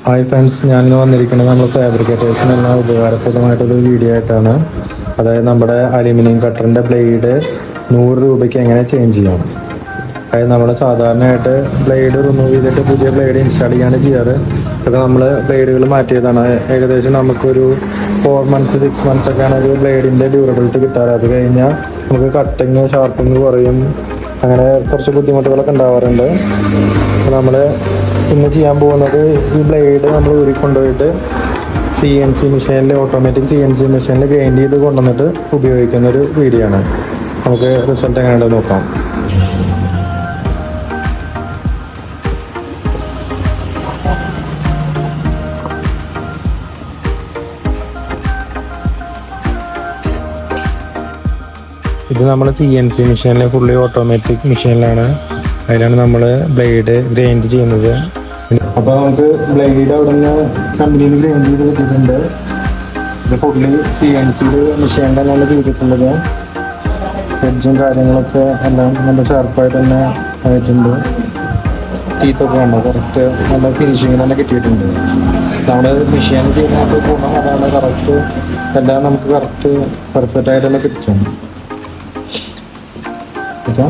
Hi friends, ഞാനിന്ന് വന്നിരിക്കുന്നത് നമ്മൾ ഫാബ്രിക്കേറ്റേഴ്സിനെല്ലാം ഉപകാരപ്രദമായിട്ടൊരു വീഡിയോ ആയിട്ടാണ്. അതായത് നമ്മുടെ അലുമിനിയം കട്ടറിൻ്റെ ബ്ലേഡ് 100 രൂപയ്ക്ക് എങ്ങനെ ചേഞ്ച് ചെയ്യാം. അതായത് നമ്മൾ സാധാരണയായിട്ട് ബ്ലേഡ് റിമൂവ് ചെയ്തിട്ട് പുതിയ ബ്ലേഡ് ഇൻസ്റ്റാൾ ചെയ്യാണ് ചെയ്യാറ്. ഇതൊക്കെ നമ്മൾ ബ്ലേഡുകൾ മാറ്റിയതാണ്. ഏകദേശം നമുക്കൊരു 4 months 6 months ഒക്കെയാണ് ഒരു ബ്ലേഡിൻ്റെ ഡ്യൂറബിലിറ്റി കിട്ടാറ്. അത് കഴിഞ്ഞാൽ നമുക്ക് കട്ടിങ് ഷാർപ്പിങ് കുറയും, അങ്ങനെ കുറച്ച് ബുദ്ധിമുട്ടുകളൊക്കെ ഉണ്ടാവാറുണ്ട്. നമ്മൾ ഇന്ന് ചെയ്യാൻ പോകുന്നത് ഈ ബ്ലേഡ് നമ്മൾ ഊരിക്കൊണ്ടുപോയിട്ട് CNC മെഷീനിൽ, ഓട്ടോമാറ്റിക് CNC മെഷീനിൽ ഗ്രൈൻഡ് ചെയ്ത് കൊണ്ടുവന്നിട്ട് ഉപയോഗിക്കുന്ന ഒരു വീഡിയോ ആണ്. നമുക്ക് റിസൾട്ട് എങ്ങനെയുണ്ടെന്ന് നോക്കാം. ഇത് നമ്മൾ CNC മെഷീനിൽ ഫുള്ളി ഓട്ടോമാറ്റിക് മെഷീനിലാണ്. അതിലാണ് നമ്മൾ ബ്ലേഡ് ഗ്രൈൻഡ് ചെയ്യുന്നത്. അപ്പോൾ നമുക്ക് ബ്ലേഡ് അവിടെ നിന്ന് കമ്പനിയിൽ ഗ്രൈൻഡ് ചെയ്ത് കിട്ടിയിട്ടുണ്ട്. ഇത് ഫുള്ളി CNC മെഷീനിലാണ് ചെയ്തിട്ടുള്ളത്. എഡ്ജും കാര്യങ്ങളൊക്കെ എല്ലാം നല്ല ഷാർപ്പായിട്ട് തന്നെ ആയിട്ടുണ്ട്. ടീത്തൊക്കെ ഉണ്ട്, കറക്റ്റ് നല്ല ഫിനിഷിങ് തന്നെ കിട്ടിയിട്ടുണ്ട്. നമ്മുടെ മെഷീൻ ചെയ്യുന്നത് ഗുണം അതാണ്, കറക്റ്റ് എല്ലാം നമുക്ക് കറക്റ്റ് പെർഫെക്റ്റ് ആയിട്ട് തന്നെ കിട്ടും. ഓക്കെ,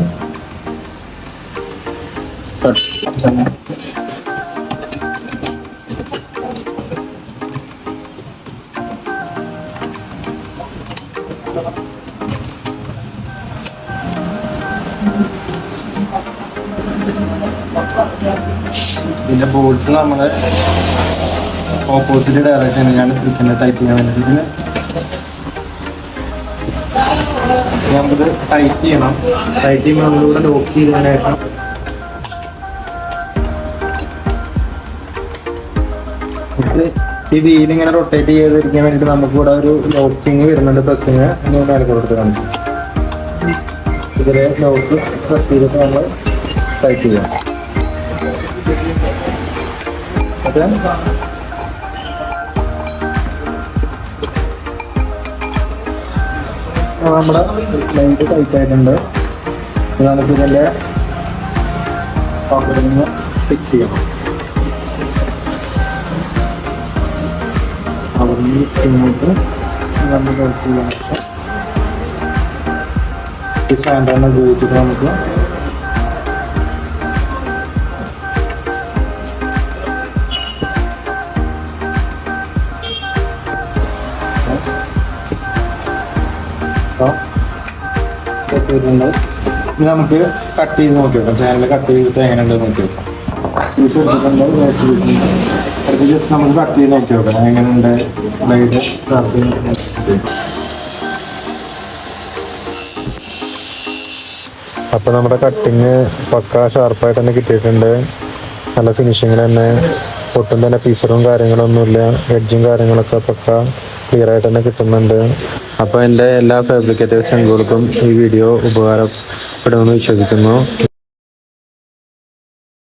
ഇതിന്റെ ബോൾസ് നമ്മൾ ഓപ്പോസിറ്റ് ഡയറക്ഷനിലാണ് ഇരിക്കുന്നത് ടൈറ്റ് ചെയ്യാൻ വേണ്ടിയിട്ട്. നമുക്കിത് ടൈറ്റ് ചെയ്യണം. ടൈറ്റ് ചെയ്യുമ്പോൾ നമ്മളിവിടെ ലോക്ക് ചെയ്തതിന് ശേഷം ഈ വീൽ ഇങ്ങനെ റൊട്ടേറ്റ് ചെയ്തിരിക്കാൻ വേണ്ടിയിട്ട് നമുക്കിവിടെ ഒരു ലോക്കിങ് വരുന്നുണ്ട്. പ്രസ്സിങ് മേലെ കൊടുത്ത് കാണിച്ചു ഇതിലെ ലോക്ക് പ്രസ് ചെയ്തിട്ട് നമ്മൾ ടൈറ്റ് ചെയ്യാം. ഓക്കെ, നമ്മുടെ ലൈറ്റ് ടൈറ്റ് ആയിട്ടുണ്ട്. നമുക്ക് ഇതിൻ്റെ പോക്കറ്റിൽ ഫിക്സ് ചെയ്യണം. അവിടെ ഇങ്ങോട്ട് നമ്മൾ ടൈറ്റ് ചെയ്യാൻ ഈ സ്റ്റാൻഡാണ് ഉപയോഗിച്ചിട്ട് നമുക്ക് നമുക്ക് കട്ട് ചെയ്ത് നോക്കി നോക്കാം. ചാനൽ കട്ട് ചെയ്തിട്ട് എങ്ങനെയുണ്ടെന്ന് നോക്കി നോക്കാം. പീസ് എടുത്തിട്ടുണ്ട്, ജസ്റ്റ് നമുക്ക് കട്ട് ചെയ്ത് നോക്കി നോക്കാം എങ്ങനെയുണ്ട് ബ്ലേഡ്. അപ്പോൾ നമ്മുടെ കട്ടിങ് പക്ക ഷാർപ്പായിട്ട് തന്നെ കിട്ടിയിട്ടുണ്ട്. നല്ല ഫിനിഷിങ്ങിൽ തന്നെ, ഒട്ടും തന്നെ പീസറും കാര്യങ്ങളൊന്നുമില്ല. എഡ്ജും കാര്യങ്ങളൊക്കെ പക്ക ക്ലിയർ ആയിട്ട് തന്നെ കിട്ടുന്നുണ്ട്. അപ്പോൾ എൻ്റെ എല്ലാ ഫാബ്രിക്കേറ്റേഴ്സ് ചങ്കുകൾക്കും ഈ വീഡിയോ ഉപകാരപ്പെടുമെന്ന് വിശ്വസിക്കുന്നു.